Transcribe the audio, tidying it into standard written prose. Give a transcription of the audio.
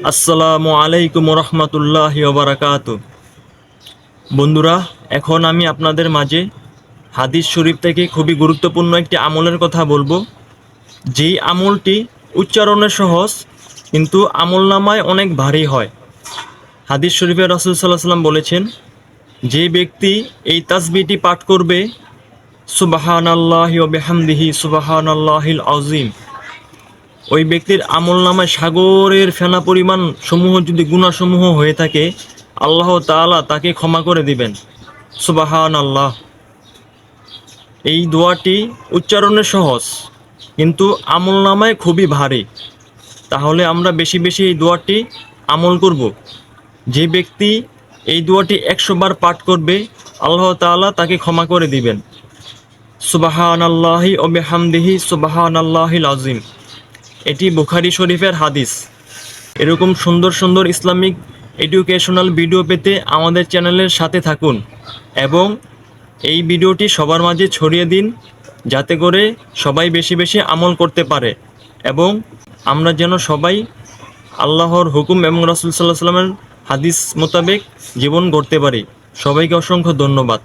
আসসালামু আলাইকুম রহমতুল্লাহি ওবারাকাতু। বন্ধুরা, এখন আমি আপনাদের মাঝে হাদিস শরীফ থেকে খুবই গুরুত্বপূর্ণ একটি আমলের কথা বলবো, যেই আমলটি উচ্চারণে সহজ কিন্তু আমলনামায় অনেক ভারী হয়। হাদিস শরীফে রাসূল সাল্লাল্লাহু আলাইহি ওয়াসাল্লাম বলেছেন, যে ব্যক্তি এই তাসবিহটি পাঠ করবে, সুবহানাল্লাহি ওয়া বিহামদিহি সুবহানাল্লাহিল আযীম, ওই ব্যক্তির আমলনামায় সাগরের ফেনা পরিমাণ সমূহ যদি গুনাহসমূহ হয়ে থাকে, আল্লাহ তাআলা তাকে ক্ষমা করে দিবেন। সুবহানাল্লাহ। এই দোয়াটি উচ্চারণে সহজ কিন্তু আমলনামায় খুবই ভারী। তাহলে আমরা বেশি বেশি এই দোয়াটি আমল করব। যে ব্যক্তি এই দোয়াটি 100 বার পাঠ করবে, আল্লাহ তাআলা তাকে ক্ষমা করে দিবেন। সুবহানাল্লাহি ওয়া বিহামদিহি সুবহানাল্লাহিল আযীম। এটি বুখারী শরীফের হাদিস। এরকম সুন্দর সুন্দর ইসলামিক এডুকেশনাল ভিডিও পেতে আমাদের চ্যানেলের সাথে থাকুন এবং এই ভিডিওটি সবার মাঝে ছড়িয়ে দিন, যাতে করে সবাই বেশি বেশি আমল করতে পারে এবং আমরা যেন সবাই আল্লাহর হুকুম এবং রাসূল সাল্লাল্লাহু আলাইহি ওয়াসাল্লামের হাদিস মোতাবেক জীবন গড়তে পারি। সবাইকে অসংখ্য ধন্যবাদ।